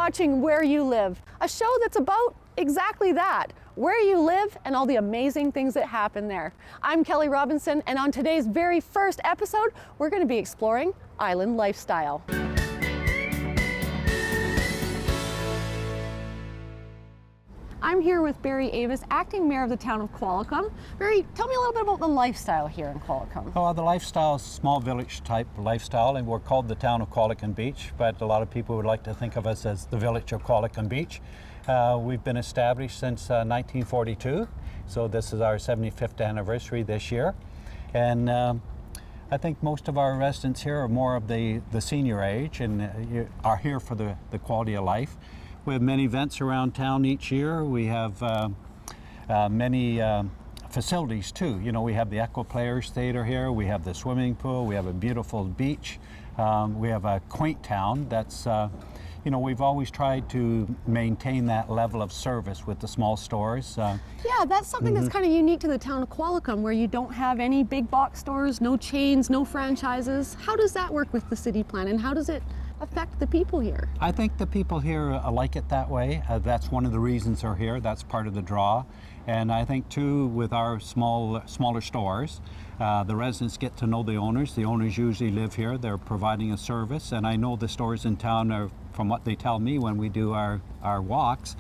watching Where You Live, a show that's about exactly that, where you live and all the amazing things that happen there. I'm Kelly Robinson, and on today's very first episode, we're going to be exploring island lifestyle. I'm here with Barry Avis, Acting Mayor of the Town of Qualicum. Barry, tell me a little bit about the lifestyle here in Qualicum. Well, the lifestyle is small village type lifestyle, and we're called the Town of Qualicum Beach, but a lot of people would like to think of us as the village of Qualicum Beach. We've been established since 1942, so this is our 75th anniversary this year. And I think most of our residents here are more of the senior age and are here for the quality of life. We have many events around town each year. We have many facilities too. You know, we have the Echo Players Theater here, we have the swimming pool, we have a beautiful beach, we have a quaint town that's, you know, we've always tried to maintain that level of service with the small stores. Yeah, that's something that's kind of unique to the Town of Qualicum, where you don't have any big box stores, no chains, no franchises. How does that work with the city plan, and how does it affect the people here? I think the people here like it that way. That's one of the reasons they're here. That's part of the draw. And I think too, with our smaller stores, the residents get to know the owners. The owners usually live here. They're providing a service. And I know the stores in town are, from what they tell me when we do our walks,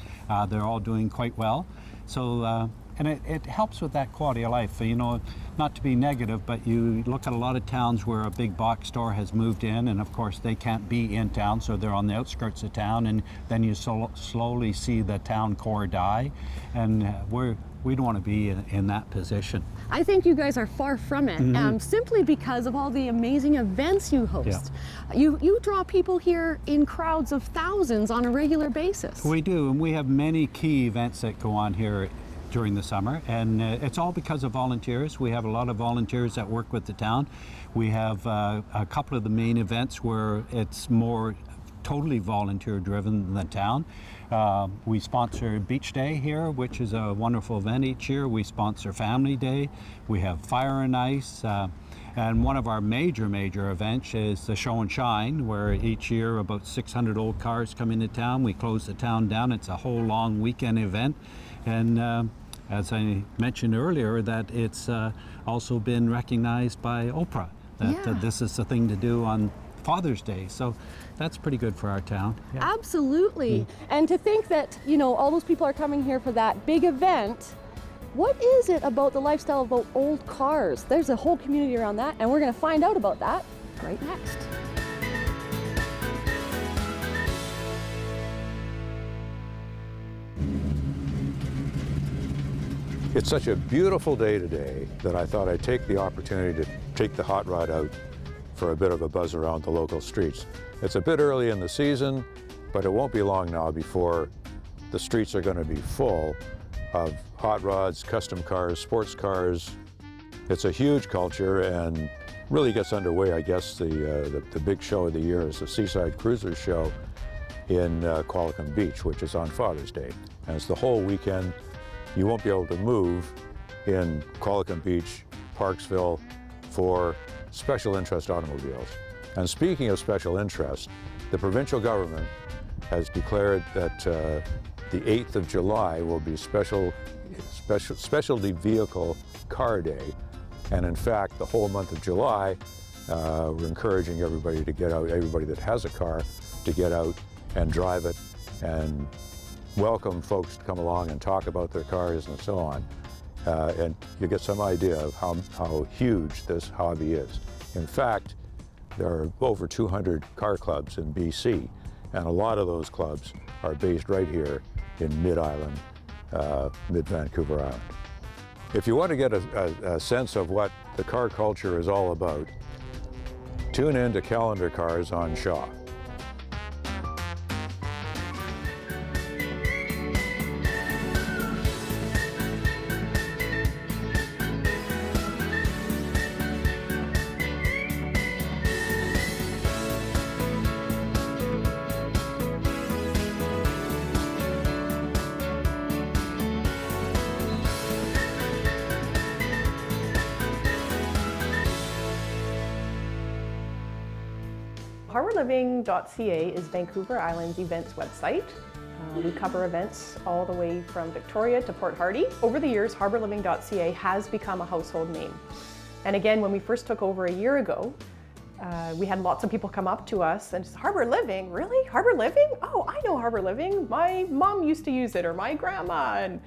they're all doing quite well. So, and it helps with that quality of life. You know, not to be negative, but you look at a lot of towns where a big box store has moved in, and of course they can't be in town, so they're on the outskirts of town, and then you slowly see the town core die, and we don't want to be in that position. I think you guys are far from it, simply because of all the amazing events you host. Yeah. You draw people here in crowds of thousands on a regular basis. We do, and we have many key events that go on here during the summer, and it's all because of volunteers. We have a lot of volunteers that work with the town. We have a couple of the main events where it's more totally volunteer driven than the town. We sponsor Beach Day here, which is a wonderful event each year. We sponsor Family Day. We have Fire and Ice. And one of our major events is the Show and Shine, where each year about 600 old cars come into town. We close the town down. It's a whole long weekend event. And as I mentioned earlier, that it's also been recognized by Oprah, that this is the thing to do on Father's Day. So that's pretty good for our town. Yeah. Absolutely. And to think that, you know, all those people are coming here for that big event. What is it about the lifestyle about old cars? There's a whole community around that, and we're going to find out about that right next. It's such a beautiful day today that I thought I'd take the opportunity to take the hot rod out for a bit of a buzz around the local streets. It's a bit early in the season, but it won't be long now before the streets are going to be full of hot rods, custom cars, sports cars. It's a huge culture and really gets underway. I guess the big show of the year is the Seaside Cruisers Show in Qualicum Beach, which is on Father's Day. And it's the whole weekend. You won't be able to move in Qualicum Beach, Parksville, for special interest automobiles. And speaking of special interest, the provincial government has declared that the 8th of July will be specialty vehicle car day. And in fact, the whole month of July, we're encouraging everybody to get out, everybody that has a car, to get out and drive it and welcome folks to come along and talk about their cars and so on. And you get some idea of how huge this hobby is. In fact, there are over 200 car clubs in BC, and a lot of those clubs are based right here in Mid-Island, Mid-Vancouver Island. If you want to get a sense of what the car culture is all about, tune in to Calendar Cars on Shaw. HarbourLiving.ca is Vancouver Island's events website. We cover events all the way from Victoria to Port Hardy. Over the years, HarbourLiving.ca has become a household name. And again, when we first took over a year ago, we had lots of people come up to us and just, Harbour Living, really? Harbour Living? Oh, I know Harbour Living. My mom used to use it, or my grandma, and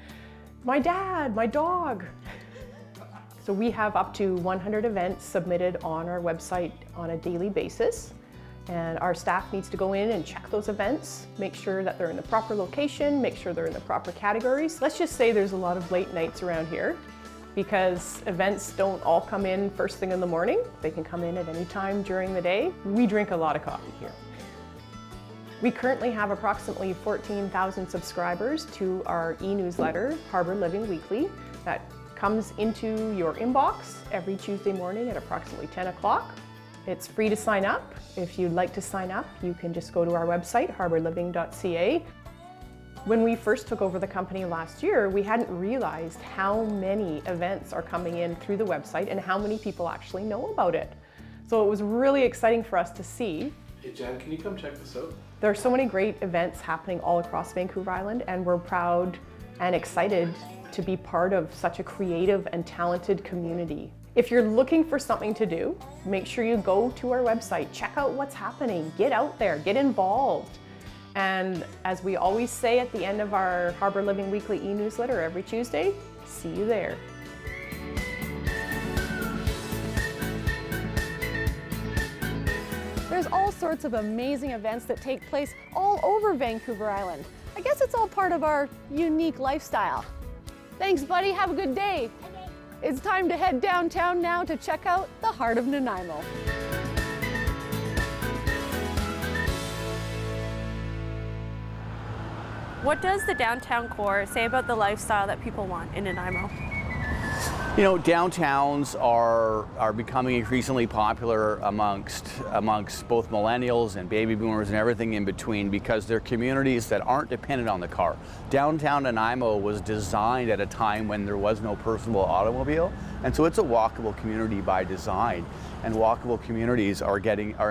my dad, my dog. So we have up to 100 events submitted on our website on a daily basis. And our staff needs to go in and check those events, make sure that they're in the proper location, make sure they're in the proper categories. Let's just say there's a lot of late nights around here because events don't all come in first thing in the morning. They can come in at any time during the day. We drink a lot of coffee here. We currently have approximately 14,000 subscribers to our e-newsletter, Harbour Living Weekly, that comes into your inbox every Tuesday morning at approximately 10 o'clock. It's free to sign up. If you'd like to sign up, you can just go to our website, HarbourLiving.ca. When we first took over the company last year, we hadn't realized how many events are coming in through the website and how many people actually know about it. So it was really exciting for us to see. Hey Jan, can you come check this out? There are so many great events happening all across Vancouver Island, and we're proud and excited to be part of such a creative and talented community. If you're looking for something to do, make sure you go to our website, check out what's happening, get out there, get involved. And as we always say at the end of our Harbour Living Weekly e-newsletter every Tuesday, see you there. There's all sorts of amazing events that take place all over Vancouver Island. I guess it's all part of our unique lifestyle. Thanks, buddy. Have a good day. It's time to head downtown now to check out the heart of Nanaimo. What does the downtown core say about the lifestyle that people want in Nanaimo? You know, downtowns are becoming increasingly popular amongst both millennials and baby boomers and everything in between because they're communities that aren't dependent on the car. Downtown Nanaimo was designed at a time when there was no personal automobile, and so it's a walkable community by design. And walkable communities are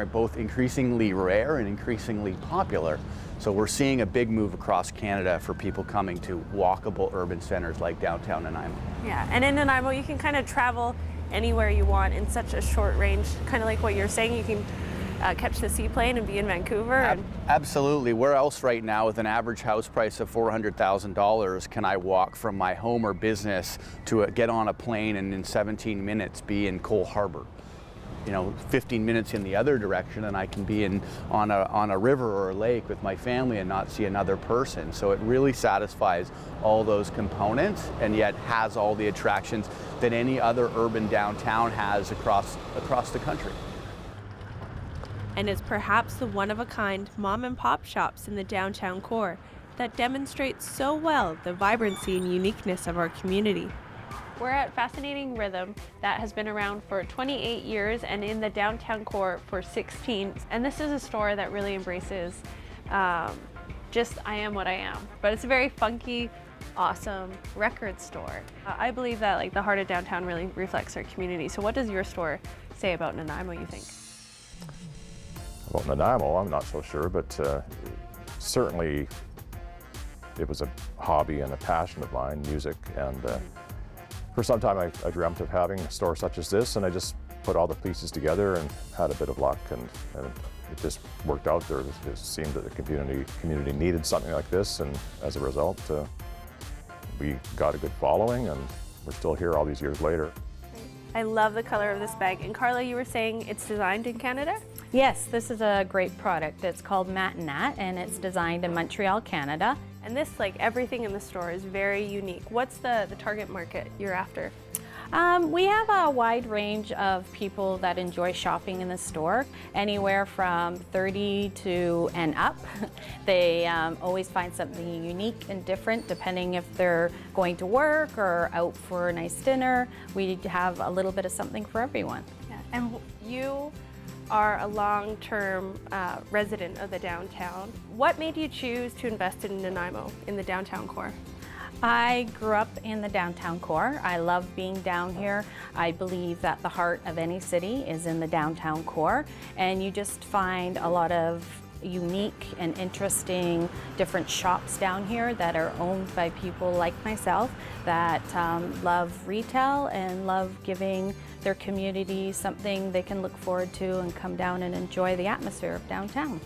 both increasingly rare and increasingly popular. So we're seeing a big move across Canada for people coming to walkable urban centers like downtown Nanaimo. Yeah, and in Nanaimo you can kind of travel anywhere you want in such a short range, kind of like what you're saying. You can catch the seaplane and be in Vancouver. Absolutely. Where else right now with an average house price of $400,000 can I walk from my home or business to get on a plane and in 17 minutes be in Cole Harbour? You know, 15 minutes in the other direction and I can be on a river or a lake with my family and not see another person. So it really satisfies all those components and yet has all the attractions that any other urban downtown has across the country. And it's perhaps the one-of-a-kind mom and pop shops in the downtown core that demonstrates so well the vibrancy and uniqueness of our community. We're at Fascinating Rhythm that has been around for 28 years and in the downtown core for 16. And this is a store that really embraces just I am what I am. But it's a very funky, awesome record store. I believe that like the heart of downtown really reflects our community. So what does your store say about Nanaimo, you think? About Nanaimo, I'm not so sure, but certainly it was a hobby and a passion of mine, music, and for some time I dreamt of having a store such as this, and I just put all the pieces together and had a bit of luck, and it just worked out there. It seemed that the community needed something like this, and as a result, we got a good following, and we're still here all these years later. I love the color of this bag. And Carla, you were saying it's designed in Canada? Yes, this is a great product. It's called Matinat, and it's designed in Montreal, Canada. And this, like everything in the store, is very unique. What's the target market you're after? We have a wide range of people that enjoy shopping in the store, anywhere from 30 to and up. They always find something unique and different depending if they're going to work or out for a nice dinner. We have a little bit of something for everyone. Yeah. And you are a long-term resident of the downtown. What made you choose to invest in Nanaimo, in the downtown core? I grew up in the downtown core. I love being down here. I believe that the heart of any city is in the downtown core, and you just find a lot of unique and interesting different shops down here that are owned by people like myself that love retail and love giving their community something they can look forward to and come down and enjoy the atmosphere of downtown.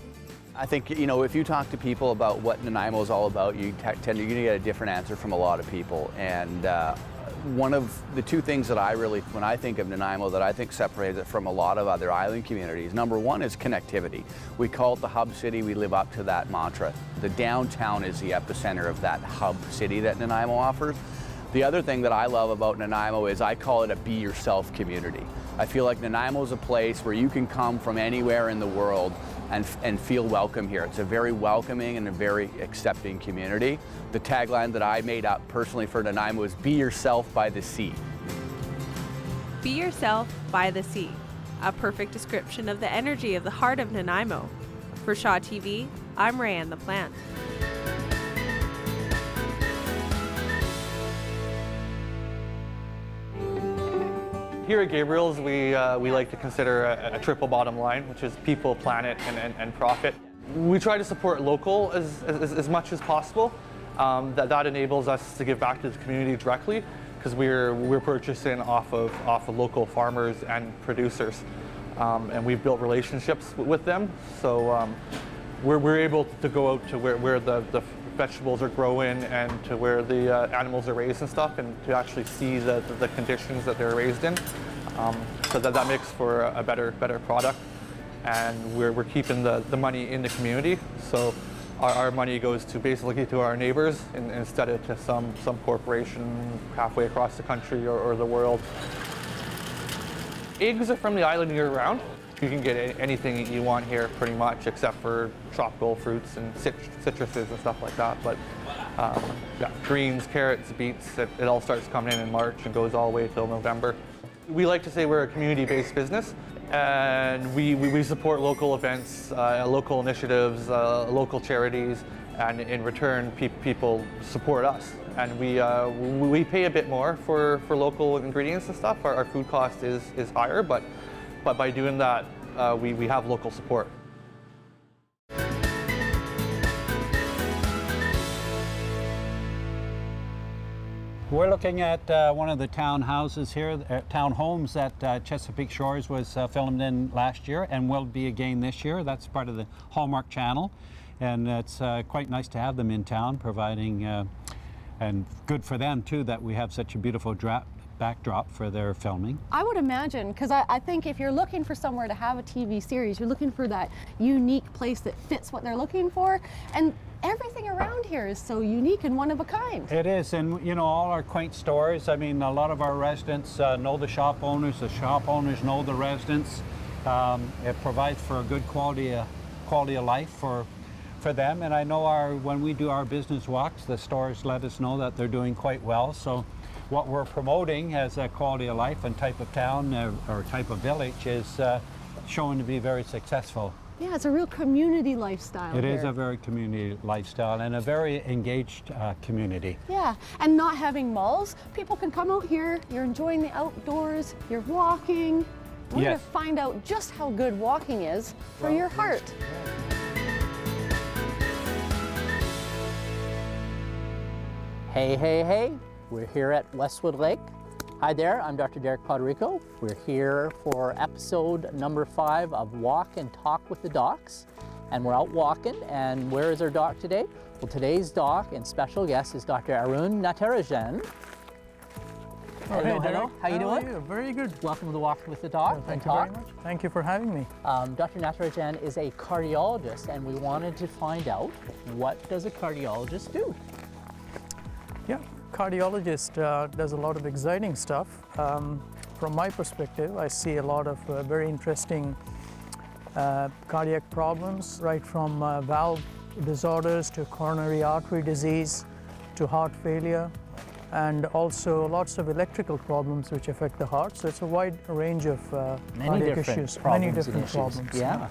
I think, you know, if you talk to people about what Nanaimo is all about, you're going to get a different answer from a lot of people. And one of the two things that when I think of Nanaimo, that I think separates it from a lot of other island communities, number one is connectivity. We call it the hub city. We live up to that mantra. The downtown is the epicenter of that hub city that Nanaimo offers. The other thing that I love about Nanaimo is I call it a be yourself community. I feel like Nanaimo is a place where you can come from anywhere in the world and feel welcome here. It's a very welcoming and a very accepting community. The tagline that I made up personally for Nanaimo is be yourself by the sea. Be yourself by the sea. A perfect description of the energy of the heart of Nanaimo. For Shaw TV, I'm Rayanne the Plant. Here at Gabriel's, we like to consider a triple bottom line, which is people, planet, and profit. We try to support local as much as possible. That enables us to give back to the community directly, because we're purchasing off of local farmers and producers, and we've built relationships with them. So we're able to go out to where the vegetables are growing and to where the animals are raised and stuff, and to actually see the conditions that they're raised in. So that makes for a better product, and we're keeping the money in the community. So our money goes to basically to our neighbors instead of to some corporation halfway across the country or the world. Eggs are from the island year-round. You can get anything you want here pretty much, except for tropical fruits and citruses and stuff like that. But yeah, greens, carrots, beets, it all starts coming in March and goes all the way till November. We like to say we're a community-based business, and we support local events, local initiatives, local charities, and in return people support us. And we pay a bit more for local ingredients and stuff. Our food cost is higher, but by doing that, we have local support. We're looking at one of the townhouses here, townhomes that Chesapeake Shores was filmed in last year and will be again this year. That's part of the Hallmark channel, and it's quite nice to have them in town, providing and good for them too that we have such a beautiful backdrop for their filming. I would imagine, because I think if you're looking for somewhere to have a TV series, you're looking for that unique place that fits what they're looking for, and everything around here is so unique and one of a kind. It is, and you know, all our quaint stores, I mean, a lot of our residents know the shop owners know the residents. It provides for a good quality of life for them, and I know when we do our business walks, the stores let us know that they're doing quite well. So what we're promoting as a quality of life and type of town or type of village is showing to be very successful. Yeah, it's a real community lifestyle. It is a very community lifestyle and a very engaged community. Yeah, and not having malls, people can come out here, you're enjoying the outdoors, you're walking. We're going to find out just how good walking is for your heart. Hey, hey, hey, we're here at Westwood Lake. Hi there, I'm Dr. Derek Poteryko. We're here for episode number 5 of Walk and Talk with the Docs. And we're out walking, and where is our doc today? Well, today's doc and special guest is Dr. Arun Natarajan. Hello, hello. How you doing? How are you? Very good. Welcome to Walk with the Doc. Thank you very much. Thank you for having me. Dr. Natarajan is a cardiologist, and we wanted to find out, what does a cardiologist do? Yeah, cardiologist does a lot of exciting stuff. From my perspective, I see a lot of very interesting cardiac problems, right from valve disorders to coronary artery disease to heart failure, and also lots of electrical problems which affect the heart. So it's a wide range of cardiac issues, many different problems. Yeah.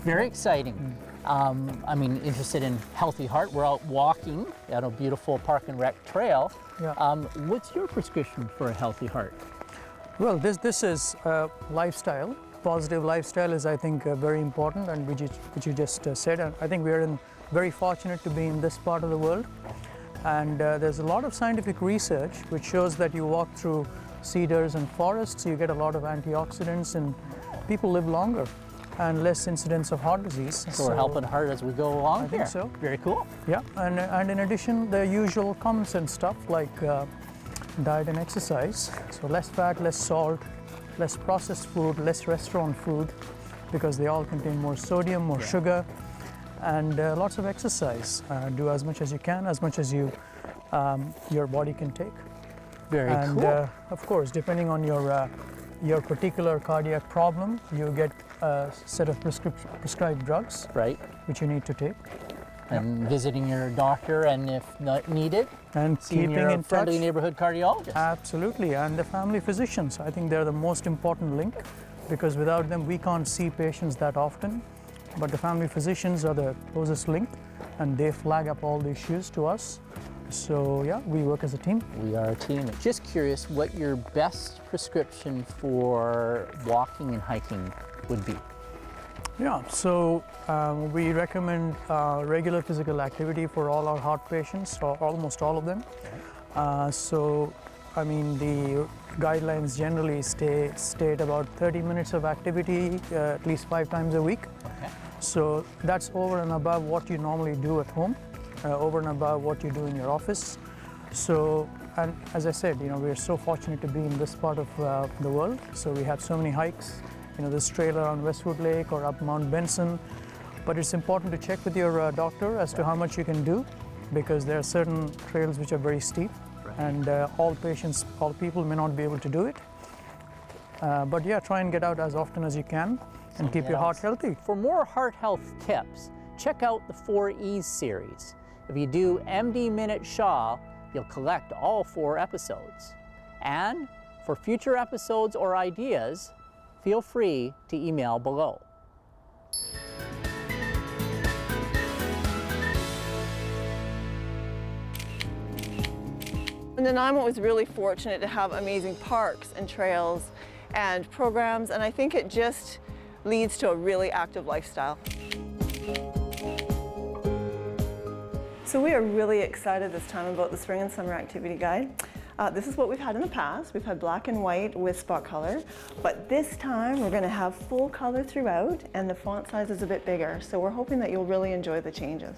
Very exciting. I mean, interested in healthy heart. We're out walking at a beautiful park and rec trail. Yeah. What's your prescription for a healthy heart? Well, this is lifestyle. Positive lifestyle is, I think, very important, and which you just said. And I think we are very fortunate to be in this part of the world. And there's a lot of scientific research which shows that you walk through cedars and forests, you get a lot of antioxidants, and people live longer and less incidence of heart disease. So we're helping heart as we go along. I think so. Very cool. Yeah, and in addition, the usual common sense stuff like diet and exercise. So less fat, less salt, less processed food, less restaurant food, because they all contain more sodium, more sugar, and lots of exercise. Do as much as you can, as much as your body can take. Very and, cool. of course, depending on your particular cardiac problem, you get a set of prescribed drugs, right, which you need to take. And visiting your doctor, and if not needed, and seeing keeping your in friendly touch. neighborhood cardiologist. Absolutely, and the family physicians. I think they're the most important link, because without them we can't see patients that often. But the family physicians are the closest link, and they flag up all the issues to us. So yeah, we work as a team. We are a team. Just curious what your best prescription for walking and hiking would be. Yeah, so we recommend regular physical activity for all our heart patients, or almost all of them. So, I mean, the guidelines generally state about 30 minutes of activity at least 5 times a week. Okay. So that's over and above what you normally do at home, over and above what you do in your office. So, and as I said, we're so fortunate to be in this part of the world. So we have so many hikes. This trail around Westwood Lake or up Mount Benson. But it's important to check with your doctor as to how much you can do, because there are certain trails which are very steep, and all people may not be able to do it. But yeah, try and get out as often as you can and keep your heart healthy. For more heart health tips, check out the 4 E's series. If you do MD Minute Shaw, you'll collect all 4 episodes. And for future episodes or ideas, feel free to email below. Nanaimo is really fortunate to have amazing parks and trails and programs, and I think it just leads to a really active lifestyle. So we are really excited this time about the Spring and Summer Activity Guide. This is what we've had in the past. We've had black and white with spot color, but this time we're going to have full color throughout, and the font size is a bit bigger, so we're hoping that you'll really enjoy the changes.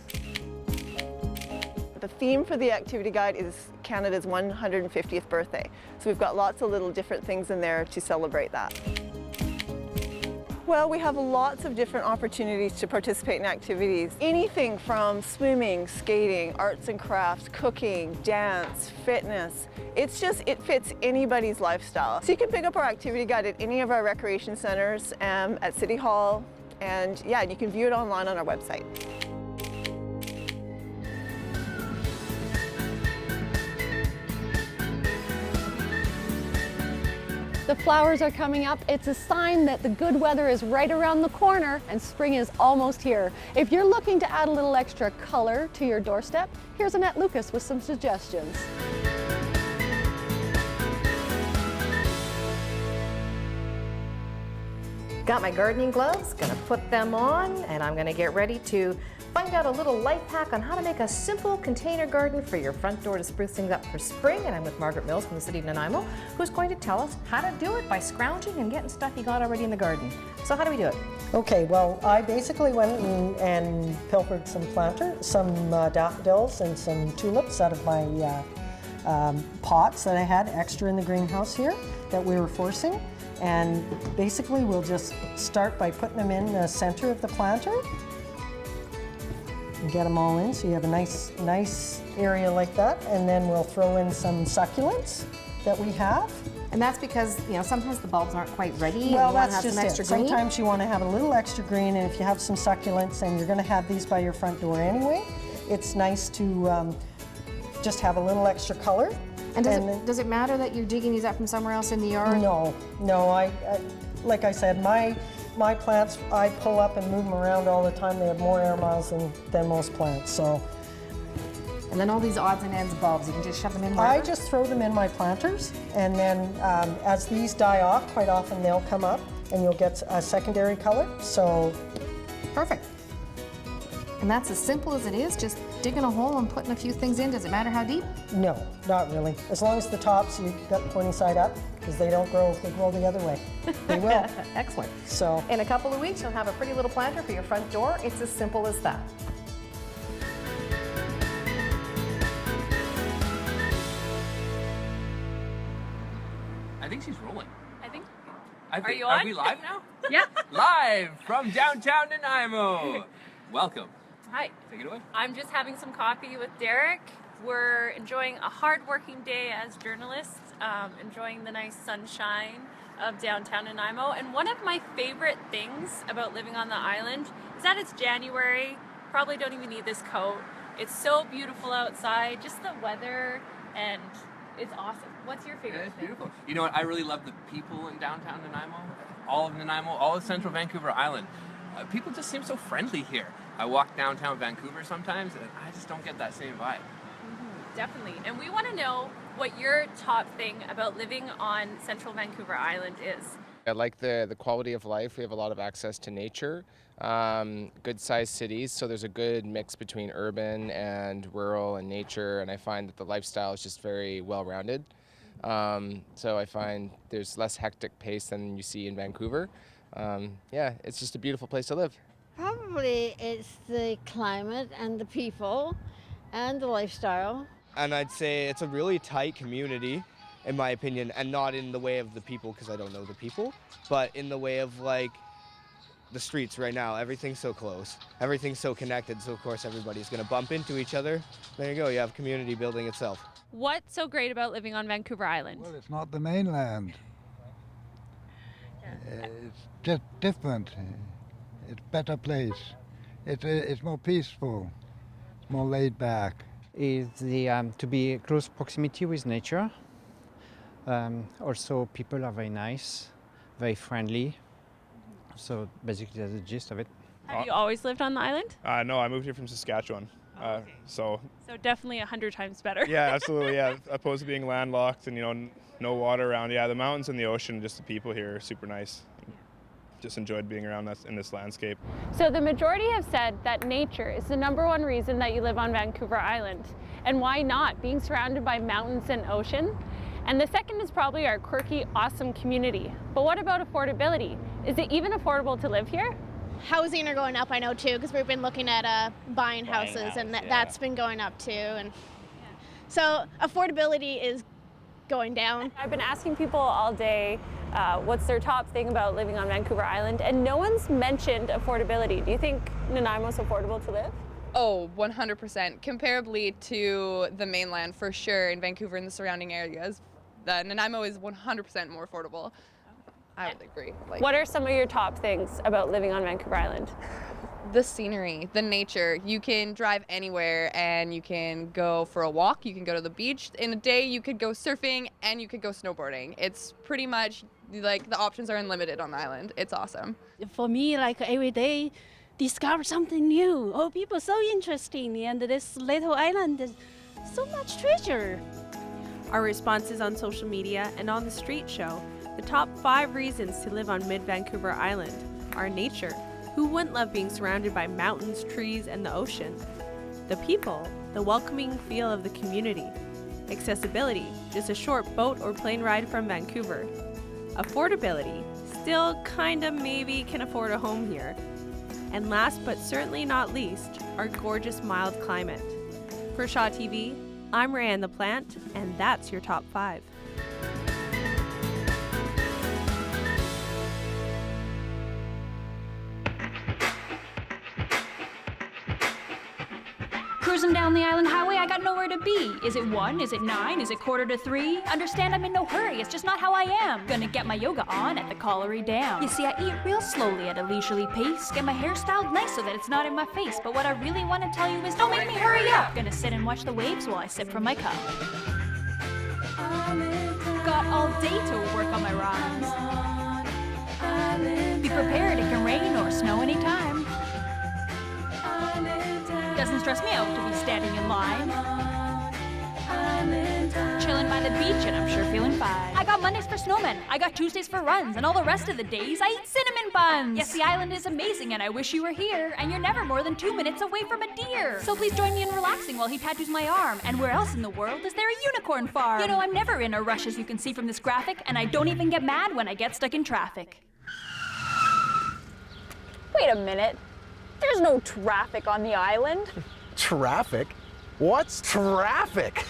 The theme for the activity guide is Canada's 150th birthday, so we've got lots of little different things in there to celebrate that. Well, we have lots of different opportunities to participate in activities. Anything from swimming, skating, arts and crafts, cooking, dance, fitness. It fits anybody's lifestyle. So you can pick up our activity guide at any of our recreation centers, at City Hall, and yeah, you can view it online on our website. The flowers are coming up. It's a sign that the good weather is right around the corner and spring is almost here. If you're looking to add a little extra color to your doorstep, here's Annette Lucas with some suggestions. Got my gardening gloves, gonna put them on, and I'm gonna get ready to find out a little life hack on how to make a simple container garden for your front door to spruce things up for spring. And I'm with Margaret Mills from the city of Nanaimo, who's going to tell us how to do it by scrounging and getting stuff you got already in the garden. So how do we do it? Okay, well, I basically went and pilfered some daffodils and some tulips out of my pots that I had extra in the greenhouse here that we were forcing. And basically we'll just start by putting them in the center of the planter. And get them all in so you have a nice area like that, and then we'll throw in some succulents that we have. And that's because, sometimes the bulbs aren't quite ready. Well, and that's you want to have just some extra green. Sometimes you want to have a little extra green, and if you have some succulents and you're going to have these by your front door anyway, it's nice to just have a little extra color. And does it matter that you're digging these up from somewhere else in the yard? No, I like I said, my My plants, I pull up and move them around all the time. They have more air miles than most plants. So. And then all these odds and ends bulbs, you can just shove them in wherever? I just throw them in my planters, and then as these die off, quite often they'll come up and you'll get a secondary color, so. Perfect. And that's as simple as it is, just digging a hole and putting a few things in. Does it matter how deep? No, not really. As long as the tops, you've got the pointy side up, because they don't grow if they grow the other way. They will. Excellent. So. In a couple of weeks, you'll have a pretty little planter for your front door. It's as simple as that. I think she's rolling. Are you on? Are we live now? Yeah. Live from downtown Nanaimo. Welcome. Hi. Take it away. I'm just having some coffee with Derek. We're enjoying a hard-working day as journalists, enjoying the nice sunshine of downtown Nanaimo. And one of my favorite things about living on the island is that it's January. Probably don't even need this coat. It's so beautiful outside, just the weather, and it's awesome. What's your favorite It's thing? beautiful. You know what? I really love the people in downtown Nanaimo. All of Nanaimo, all of central Vancouver Island. People just seem so friendly here. I walk downtown Vancouver sometimes, and I just don't get that same vibe. Definitely. And we want to know what your top thing about living on central Vancouver Island is. I like the quality of life. We have a lot of access to nature, good-sized cities, so there's a good mix between urban and rural and nature, and I find that the lifestyle is just very well-rounded. So I find there's less hectic pace than you see in Vancouver. Yeah, it's just a beautiful place to live. Probably it's the climate and the people and the lifestyle. And I'd say it's a really tight community, in my opinion, and not in the way of the people, because I don't know the people, but in the way of like the streets right now. Everything's so close, everything's so connected, so of course everybody's going to bump into each other. There you go, you have community building itself. What's so great about living on Vancouver Island? Well, it's not the mainland. It's just different. It's a better place. It's more peaceful. It's more laid back. Is the to be close proximity with nature. Also, people are very nice, very friendly. So basically, that's the gist of it. Have you always lived on the island? No, I moved here from Saskatchewan. So definitely 100 times better. yeah, absolutely. Yeah, opposed to being landlocked and no water around. Yeah, the mountains and the ocean, just the people here are super nice. Just enjoyed being around in this landscape. So the majority have said that nature is the #1 reason that you live on Vancouver Island. And why not? Being surrounded by mountains and ocean. And the second is probably our quirky, awesome community. But what about affordability? Is it even affordable to live here? Housing are going up, I know too, because we've been looking at buying houses, and that's been going up too. And so affordability is going down. I've been asking people all day what's their top thing about living on Vancouver Island, and no one's mentioned affordability. Do you think Nanaimo's affordable to live? Oh, 100%. Comparably to the mainland, for sure, in Vancouver and the surrounding areas, Nanaimo is 100% more affordable. I would agree. What are some of your top things about living on Vancouver Island? The scenery, the nature. You can drive anywhere and you can go for a walk, you can go to the beach. In a day you could go surfing and you could go snowboarding. It's pretty much like the options are unlimited on the island. It's awesome. For me, like every day, discover something new. Oh, people so interesting, and this little island is so much treasure. Our responses on social media and on the street show the top 5 reasons to live on mid-Vancouver Island are nature. Who wouldn't love being surrounded by mountains, trees, and the ocean? The people, the welcoming feel of the community. Accessibility, just a short boat or plane ride from Vancouver. Affordability, still kinda maybe can afford a home here. And last but certainly not least, our gorgeous mild climate. For Shaw TV, I'm Rayanne the Plant, and that's your top 5. Cruising down the island highway, I got nowhere to be. Is it 1? Is it 9? Is it 2:45? Understand I'm in no hurry, it's just not how I am. Gonna get my yoga on at the Colliery Dam. You see, I eat real slowly at a leisurely pace. Get my hair styled nice so that it's not in my face. But what I really want to tell you is don't make me hurry up. Gonna sit and watch the waves while I sip from my cup. Got all day to work on my rhymes. Be prepared, it can rain or snow anytime. Doesn't stress me out to be standing in line. Chilling by the beach and I'm sure feeling fine. I got Mondays for snowmen, I got Tuesdays for runs, and all the rest of the days I eat cinnamon buns. Yes, the island is amazing and I wish you were here, and you're never more than 2 minutes away from a deer. So please join me in relaxing while he tattoos my arm. And where else in the world is there a unicorn farm? You know, I'm never in a rush, as you can see from this graphic, and I don't even get mad when I get stuck in traffic. Wait a minute. There's no traffic on the island. Traffic? What's traffic?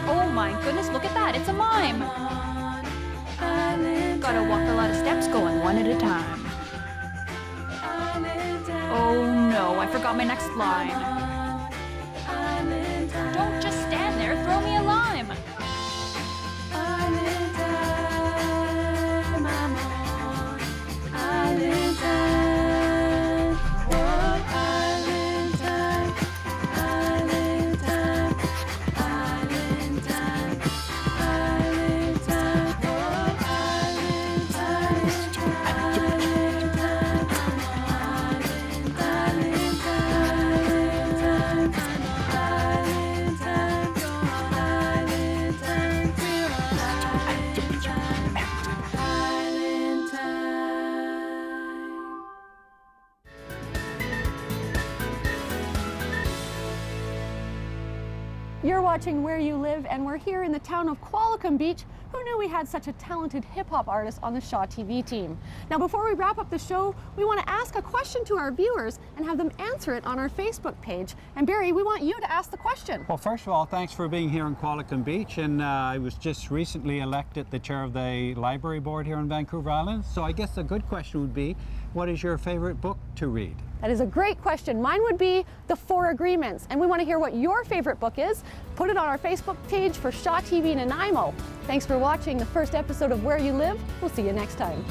Oh my goodness, look at that, it's a mime. Gotta walk a lot of steps going one at a time. Oh no, I forgot my next line. Don't just stand there, throw me a lime. You're watching Where You Live, and we're here in the town of Qualicum Beach. Who knew we had such a talented hip-hop artist on the Shaw TV team? Now, before we wrap up the show, we want to ask a question to our viewers and have them answer it on our Facebook page. And Barry, we want you to ask the question. Well, first of all, thanks for being here in Qualicum Beach, and I was just recently elected the chair of the library board here in Vancouver Island. So I guess a good question would be, what is your favorite book to read? That is a great question. Mine would be The Four Agreements, and we want to hear what your favorite book is. Put it on our Facebook page for Shaw TV Nanaimo. Thanks for watching the first episode of Where You Live. We'll see you next time.